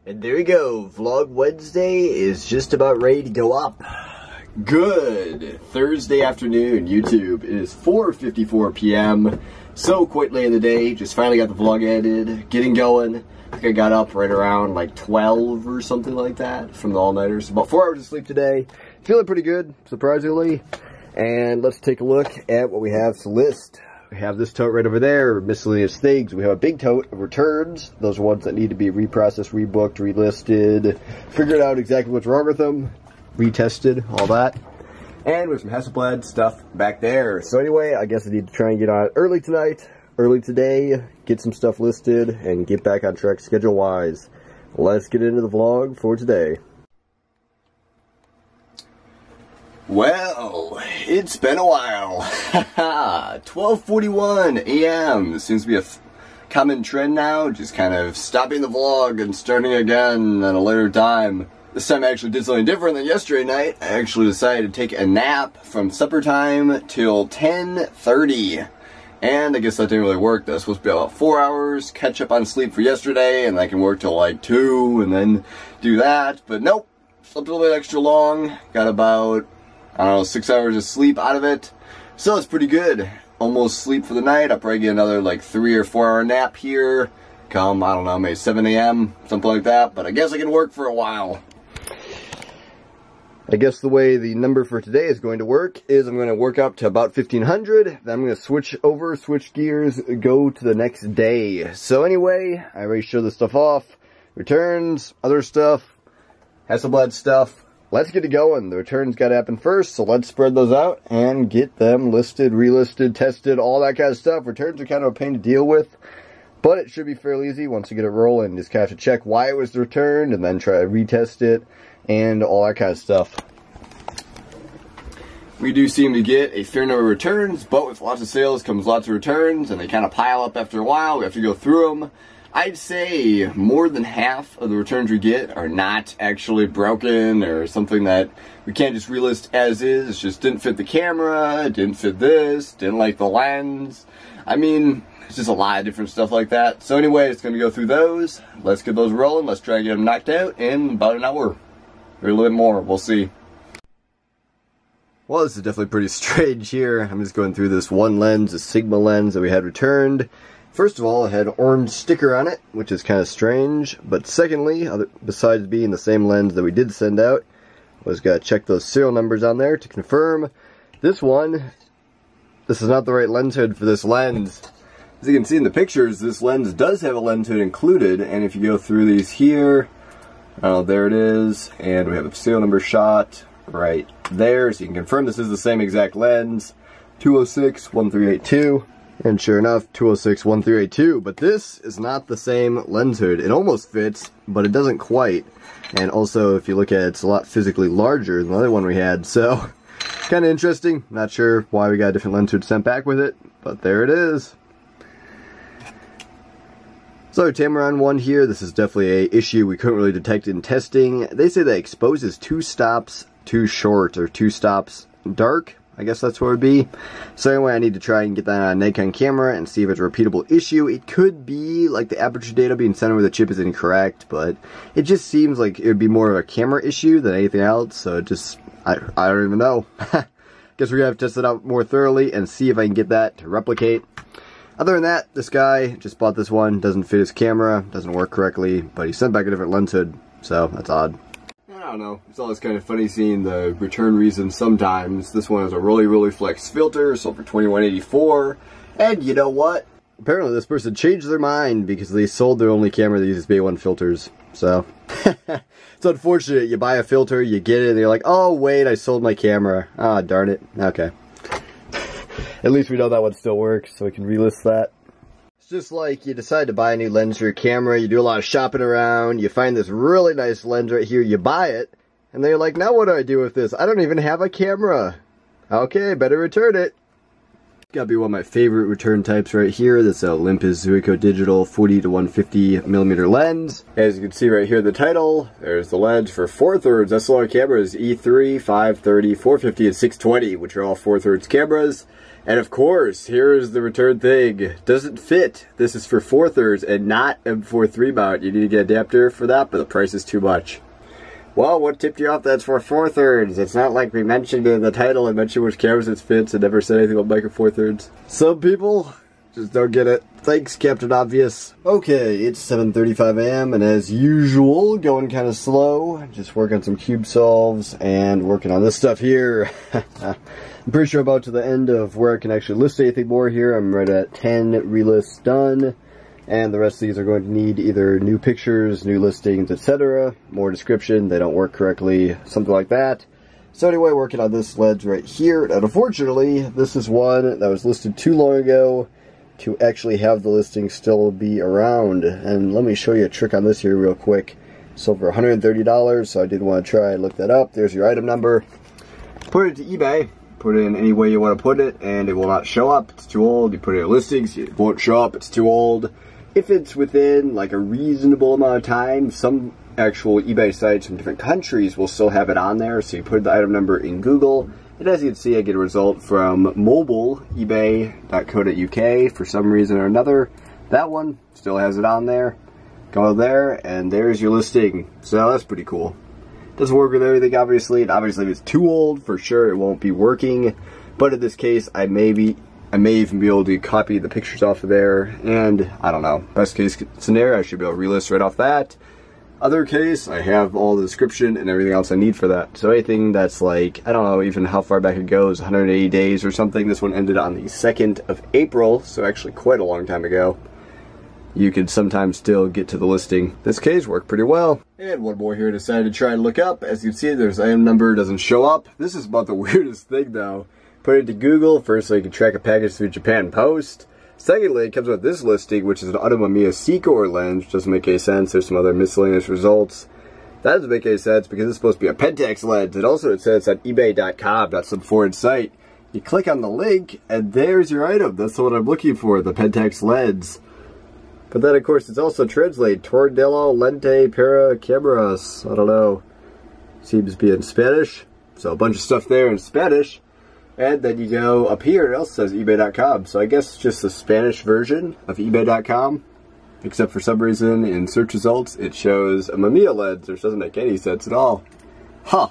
And there we go, Vlog Wednesday is just about ready to go up. Good Thursday afternoon, YouTube. It is 4:54 p.m. So quite late in the day, just finally got the vlog edited, getting going. I think I got up right around like 12 or something like that from the all-nighters. About 4 hours of sleep today. Feeling pretty good, surprisingly. And let's take a look at what we have to list. We have this tote right over there, miscellaneous things. We have a big tote of returns. Those are ones that need to be reprocessed, rebooked, relisted, figured out exactly what's wrong with them, retested, all that. And we have some Hasselblad stuff back there. So anyway, I guess I need to try and get on it early tonight, early today, get some stuff listed, and get back on track schedule-wise. Let's get into the vlog for today. Well, it's been a while. 12:41 a.m. Seems to be a common trend now, just kind of stopping the vlog and starting again at a later time. This time I actually did something different than yesterday night. I actually decided to take a nap from supper time till 10:30. And I guess that didn't really work. That was supposed to be about 4 hours, catch up on sleep for yesterday, and I can work till like 2 and then do that. But nope, slept a little bit extra long. Got about, I don't know, 6 hours of sleep out of it. So it's pretty good. Almost sleep for the night. I'll probably get another like 3 or 4 hour nap here. Come, I don't know, maybe 7 a.m., something like that. But I guess I can work for a while. I guess the way the number for today is going to work is I'm going to work up to about 1500. Then I'm going to switch gears, go to the next day. So anyway, I already showed this stuff off. Returns, other stuff, Hasselblad stuff. Let's get it going. The returns got to happen first, so let's spread those out and get them listed, relisted, tested, all that kind of stuff. Returns are kind of a pain to deal with, but it should be fairly easy once you get it rolling. Just kind of have to check why it was returned and then try to retest it and all that kind of stuff. We do seem to get a fair number of returns, but with lots of sales comes lots of returns, and they kind of pile up after a while. We have to go through them. I'd say more than half of the returns we get are not actually broken or something that we can't just relist as is. It just didn't fit the camera, didn't fit this, didn't like the lens. I mean, it's just a lot of different stuff like that. So anyway, it's going to go through those. Let's get those rolling. Let's try and get them knocked out in about an hour. Or a little bit more. We'll see. Well, this is definitely pretty strange here. I'm just going through this one lens, a Sigma lens that we had returned. First of all, it had an orange sticker on it, which is kind of strange. But secondly, besides being the same lens that we did send out, was got to check those serial numbers on there to confirm this is not the right lens hood for this lens. As you can see in the pictures, this lens does have a lens hood included, and if you go through these here, there it is, and we have a serial number shot right there, so you can confirm this is the same exact lens, 206-1382. And sure enough, 206-1382, but this is not the same lens hood. It almost fits, but it doesn't quite. And also, if you look at it, it's a lot physically larger than the other one we had, so kind of interesting. Not sure why we got a different lens hood sent back with it, but there it is. So Tamron one here, this is definitely a issue we couldn't really detect in testing. They say that exposes 2 stops too short, or 2 stops dark. I guess that's what it would be. So anyway, I need to try and get that on a Nikon camera and see if it's a repeatable issue. It could be like the aperture data being sent over the chip is incorrect, but it just seems like it would be more of a camera issue than anything else. So it just, I don't even know. Guess we're gonna have to test it out more thoroughly and see if I can get that to replicate. Other than that, this guy just bought this one, doesn't fit his camera, doesn't work correctly, but he sent back a different lens hood, so that's odd. I don't know, it's always kind of funny seeing the return reasons sometimes. This one has a really flex filter, sold for $21.84, and you know what? Apparently this person changed their mind because they sold their only camera that uses Bay1 filters, so. It's unfortunate, you buy a filter, you get it, and you're like, oh wait, I sold my camera. Ah, darn it, okay. At least we know that one still works, so we can relist that. It's just like you decide to buy a new lens for your camera, you do a lot of shopping around, you find this really nice lens right here, you buy it, and then you're like, now what do I do with this? I don't even have a camera. Okay, better return it. Gotta be one of my favorite return types right here. This Olympus Zuiko Digital 40 to 150 millimeter lens. As you can see right here, the title, there's the lens for 4/3 SLR cameras, E3, 530, 450, and 620, which are all 4/3 cameras. And of course, here's the return thing. Doesn't fit. This is for 4/3 and not M4 mount. You need to get an adapter for that, but the price is too much. Well, what tipped you off that's for 4/3? It's not like we mentioned in the title and mentioned which cameras it fits and never said anything about micro 4/3. Some people just don't get it. Thanks, Captain Obvious. Okay, it's 7:35 a.m. and as usual, going kind of slow. Just working on some cube solves and working on this stuff here. I'm pretty sure about to the end of where I can actually list anything more here. I'm right at 10 relists done. And the rest of these are going to need either new pictures, new listings, etc. More description, they don't work correctly, something like that. So anyway, working on this lens right here. And unfortunately, this is one that was listed too long ago to actually have the listing still be around. And let me show you a trick on this here real quick. Sold for $130, so I did want to try and look that up. There's your item number. Put it to eBay. Put it in any way you want to put it, and it will not show up. It's too old. You put it in listings, it won't show up. It's too old. If it's within like a reasonable amount of time, some actual eBay sites from different countries will still have it on there. So you put the item number in Google, and as you can see, I get a result from mobile ebay.co.uk for some reason or another. That one still has it on there. Go there, and there's your listing. So that's pretty cool. Doesn't work with everything, obviously, and obviously if it's too old, for sure it won't be working. But in this case, I may even be able to copy the pictures off of there, and I don't know. Best case scenario, I should be able to relist right off that. Other case, I have all the description and everything else I need for that. So anything that's like, I don't know even how far back it goes, 180 days or something. This one ended on the 2nd of April, so actually quite a long time ago. You could sometimes still get to the listing. This case worked pretty well. And one more here I decided to try and look up. As you can see, there's item number, doesn't show up. This is about the weirdest thing though. Put it to Google, first so you can track a package through Japan Post. Secondly, it comes with this listing, which is an Automamiya Secor lens, which doesn't make any sense. There's some other miscellaneous results. That doesn't make any sense because it's supposed to be a Pentax lens. And also it says it's on ebay.com, not some foreign site. You click on the link, and there's your item. That's what I'm looking for, the Pentax lens. But then, of course, it's also translated, Tordello Lente para Cameras. I don't know. Seems to be in Spanish. So a bunch of stuff there in Spanish. And then you go up here, it also says ebay.com. So I guess it's just the Spanish version of ebay.com. Except for some reason, in search results, it shows a Mamiya lens, which doesn't make any sense at all. Huh.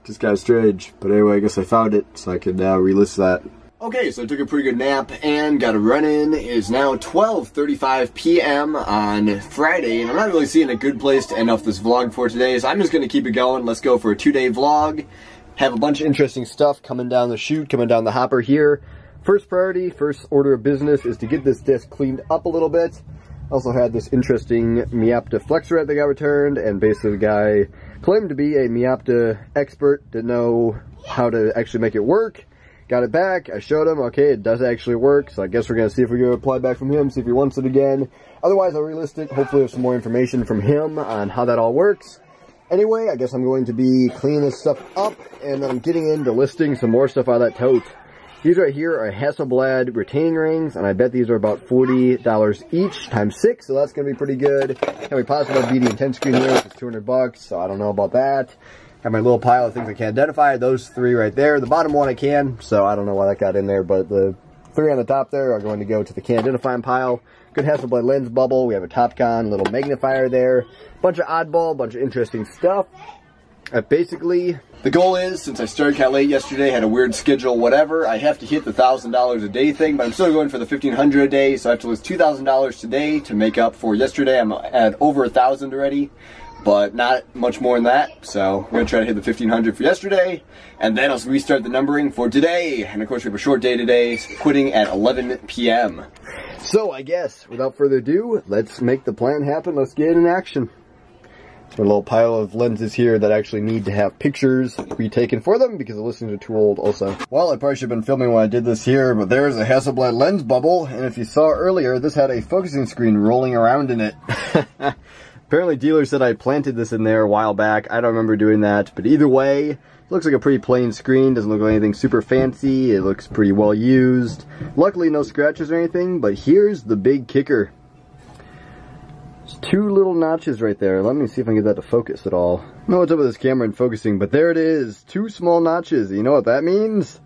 Just kind of strange. But anyway, I guess I found it, so I can now relist that. Okay, so I took a pretty good nap and got a run in. It is now 12:35 p.m. on Friday, and I'm not really seeing a good place to end off this vlog for today, so I'm just going to keep it going. Let's go for a 2-day vlog. Have a bunch of interesting stuff coming down the chute, coming down the hopper here. First priority, first order of business is to get this disc cleaned up a little bit. Also had this interesting Miapta flexor that got returned, and basically the guy claimed to be a Miapta expert, didn't know how to actually make it work. Got it back, I showed him, okay, it does actually work, so I guess we're going to see if we get a reply back from him, see if he wants it again. Otherwise, I'll relist it, hopefully have some more information from him on how that all works. Anyway, I guess I'm going to be cleaning this stuff up, and then I'm getting into listing some more stuff out of that tote. These right here are Hasselblad retaining rings, and I bet these are about $40 each, times 6, so that's going to be pretty good. Have a positive BD Intense screen here, which is $200, so I don't know about that. Have my little pile of things I can't identify. Those 3 right there. The bottom one I can, so I don't know why that got in there, but the 3 on the top there are going to go to the can't identify pile. Good Hasselblad lens bubble. We have a Topcon little magnifier there. Bunch of oddball, bunch of interesting stuff. Basically, the goal is, since I started kind of late yesterday, had a weird schedule, whatever, I have to hit the $1,000 a day thing, but I'm still going for the $1,500 a day, so I have to list $2,000 today to make up for yesterday. I'm at over $1,000 already. But not much more than that, so we're going to try to hit the 1,500 for yesterday, and then I'll restart the numbering for today. And of course we have a short day today, quitting at 11 p.m. So I guess, without further ado, let's make the plan happen. Let's get in action. A little pile of lenses here that actually need to have pictures retaken for them because the listings are too old also. Well, I probably should have been filming when I did this here, but there's a Hasselblad lens bubble, and if you saw earlier, this had a focusing screen rolling around in it. Apparently dealer said I planted this in there a while back. I don't remember doing that, but either way, it looks like a pretty plain screen. Doesn't look like anything super fancy. It looks pretty well used. Luckily no scratches or anything, but here's the big kicker. There's two little notches right there. Let me see if I can get that to focus at all. I don't know what's up with this camera and focusing, but there it is. Two small notches. You know what that means?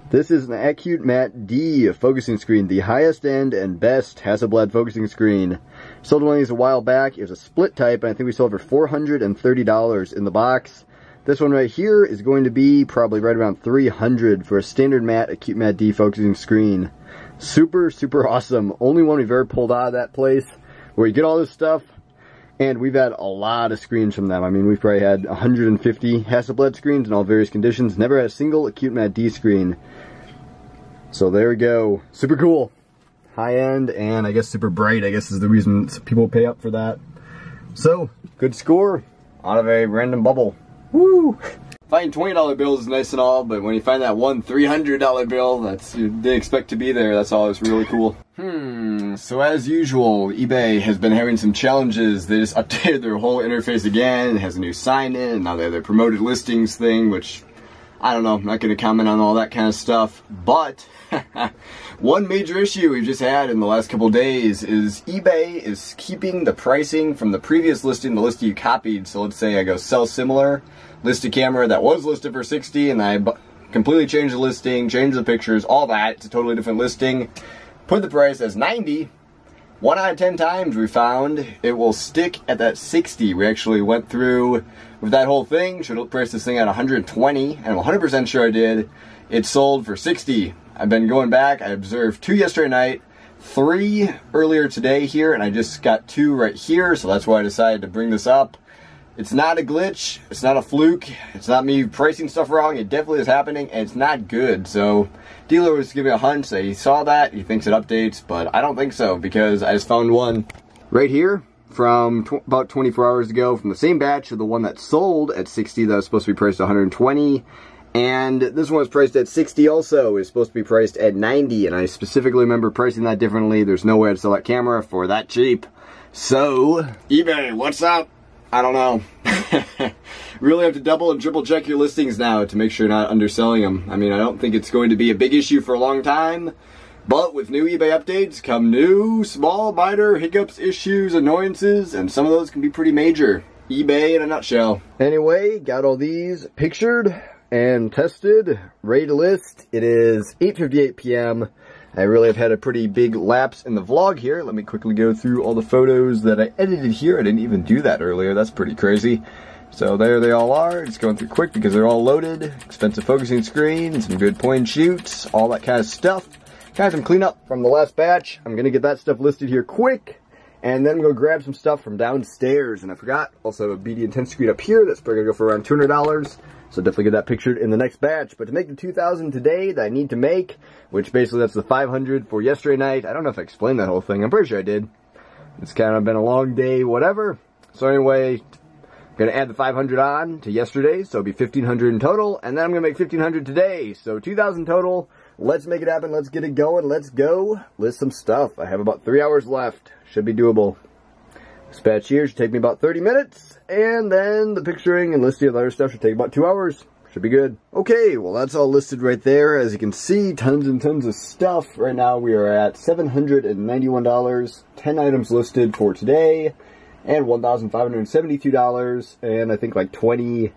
This is an Acute Matte D focusing screen, the highest end and best Hasselblad focusing screen. Sold one of these a while back. It was a split type, and I think we sold for $430 in the box. This one right here is going to be probably right around $300 for a standard matte Acute Matte D focusing screen. Super, super awesome. Only one we've ever pulled out of that place where you get all this stuff. And we've had a lot of screens from them. I mean, we've probably had 150 Hasselblad screens in all various conditions. Never had a single Acute Matte D screen. So there we go. Super cool. High end and I guess super bright, I guess is the reason people pay up for that. So, good score out of a random bubble. Woo! Finding $20 bills is nice and all, but when you find that one $300 bill, that's you didn't expect to be there. That's always really cool. So as usual, eBay has been having some challenges. They just updated their whole interface again. It has a new sign-in, and now they have their promoted listings thing, which I don't know. I'm not going to comment on all that kind of stuff. But one major issue we've just had in the last couple days is eBay is keeping the pricing from the previous listing, the listing you copied. So let's say I go sell similar, list a camera that was listed for $60, and I completely changed the listing, changed the pictures, all that. It's a totally different listing. Put the price as $90. 1 out of 10 times we found it will stick at that $60. We actually went through with that whole thing, should have priced this thing at $120, and I'm 100% sure I did. It sold for $60. I've been going back, I observed 2 yesterday night, 3 earlier today here, and I just got 2 right here, so that's why I decided to bring this up. It's not a glitch, it's not a fluke, it's not me pricing stuff wrong, it definitely is happening, and it's not good. So, dealer was giving me a hunch that he saw that, he thinks it updates, but I don't think so, because I just found one right here from about 24 hours ago from the same batch of the one that sold at $60 that was supposed to be priced at $120. And this one was priced at $60 also. It was supposed to be priced at $90, and I specifically remember pricing that differently. There's no way I'd sell that camera for that cheap. So, eBay, what's up? I don't know. Really have to double and triple check your listings now to make sure you're not underselling them. I mean, I don't think it's going to be a big issue for a long time, but with new eBay updates come new, small, minor hiccups, issues, annoyances, and some of those can be pretty major. eBay in a nutshell. Anyway, got all these pictured and tested, ready to list. It is 8:58 p.m. I really have had a pretty big lapse in the vlog here. Let me quickly go through all the photos that I edited here. I didn't even do that earlier. That's pretty crazy. So there they all are. Just going through quick because they're all loaded. Expensive focusing screen, some good point and shoots, all that kind of stuff. Kind of some cleanup from the last batch. I'm going to get that stuff listed here quick. And then I'm going to grab some stuff from downstairs. And I forgot, also a BD Intense screen up here. That's probably going to go for around $200. So definitely get that pictured in the next batch. But to make the 2,000 today that I need to make, which basically that's the 500 for yesterday night. I don't know if I explained that whole thing. I'm pretty sure I did. It's kind of been a long day, whatever. So anyway, I'm going to add the 500 on to yesterday. So it'll be 1,500 in total. And then I'm going to make 1,500 today. So 2,000 total. Let's make it happen. Let's get it going. Let's go list some stuff. I have about 3 hours left. Should be doable. This batch here should take me about 30 minutes. And then the picturing and listing of the other stuff should take about 2 hours. Should be good. Okay, well that's all listed right there. As you can see, tons and tons of stuff. Right now we are at $791. 10 items listed for today. And $1,572. And I think like 29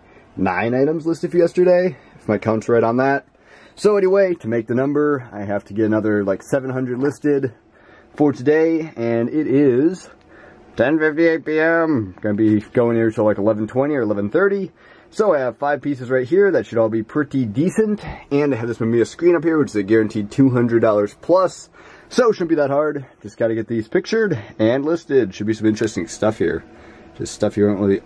items listed for yesterday, if my count's right on that. So anyway, to make the number, I have to get another like 700 listed for today. And it is 10:58 p.m. Gonna be going here till like 11:20 or 11:30. So I have 5 pieces right here that should all be pretty decent. And I have this Mamiya screen up here, which is a guaranteed $200 plus. So it shouldn't be that hard. Just gotta get these pictured and listed. Should be some interesting stuff here. Just stuff you won't really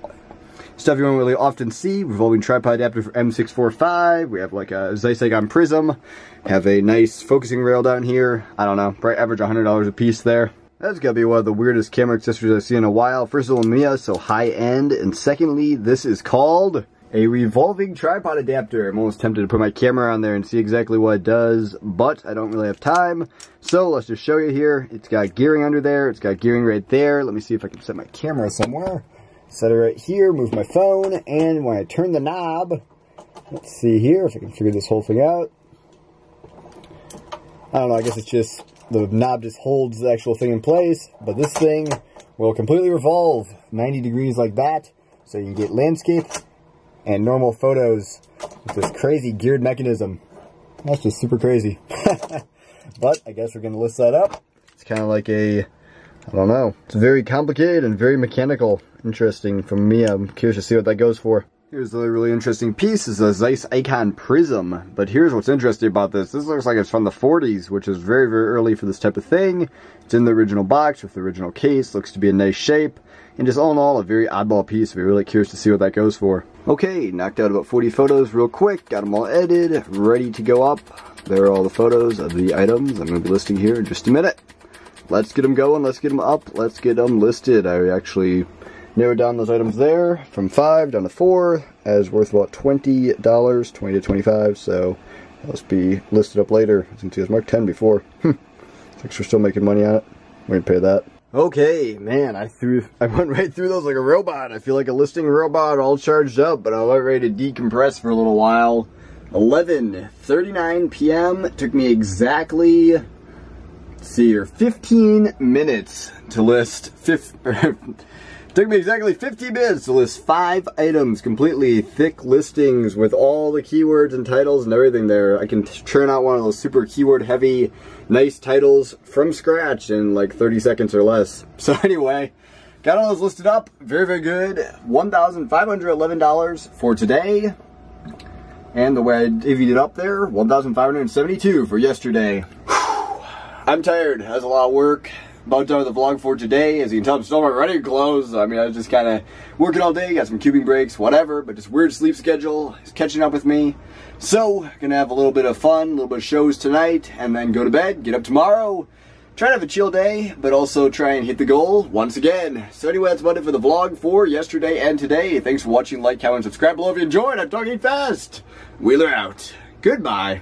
often see. Revolving tripod adapter for M645. We have like a Zysagon Prism. Have a nice focusing rail down here. I don't know, probably average $100 a piece there. That's gotta be one of the weirdest camera accessories I've seen in a while. First of all, Mamiya, so high end. And secondly, this is called A revolving tripod adapter. I'm almost tempted to put my camera on there and see exactly what it does, but I don't really have time. So let's just show you here. It's got gearing under there. It's got gearing right there. Let me see if I can set my camera somewhere. Set it right here, move my phone, and when I turn the knob, let's see here if I can figure this whole thing out. I don't know, I guess it's just, the knob just holds the actual thing in place, but this thing will completely revolve 90 degrees like that, so you can get landscape and normal photos with this crazy geared mechanism. That's just super crazy. But I guess we're going to list that up. It's kind of like a, I don't know. It's very complicated and very mechanical. Interesting for me. I'm curious to see what that goes for. Here's a really interesting piece. This is a Zeiss Icon Prism. But here's what's interesting about this. This looks like it's from the 40s, which is very, very early for this type of thing. It's in the original box with the original case. Looks to be a nice shape. And just all in all, a very oddball piece. We're really curious to see what that goes for. Okay, knocked out about 40 photos real quick. Got them all edited, ready to go up. There are all the photos of the items I'm going to be listing here in just a minute. Let's get them going. Let's get them up. Let's get them listed. I actually narrowed down those items there from 5 down to 4 as worth about $20, 20 to 25. So let's be listed up later. I think it was marked 10 before. Thanks for still making money on it. We're gonna pay that. Okay, man, I went right through those like a robot. I feel like a listing robot, all charged up, but I was ready to decompress for a little while. 11:39 p.m. It took me exactly, let's see here, 15 minutes to list. Took me exactly 15 minutes to list 5 items, completely thick listings with all the keywords and titles and everything there. I can churn out one of those super keyword heavy, nice titles from scratch in like 30 seconds or less. So anyway, got all those listed up. Very, very good. $1,511 for today. And the way I divvied it up there, $1,572 for yesterday. I'm tired. That was a lot of work. About done with the vlog for today. As you can tell, I'm still not ready to close. I mean, I was just kind of working all day, got some cubing breaks, whatever, but just weird sleep schedule is catching up with me. So, gonna have a little bit of fun, a little bit of shows tonight, and then go to bed, get up tomorrow, try to have a chill day, but also try and hit the goal once again. So anyway, that's about it for the vlog for yesterday and today. Thanks for watching, like, comment, subscribe below if you enjoyed. I'm talking fast. Wheeler out. Goodbye.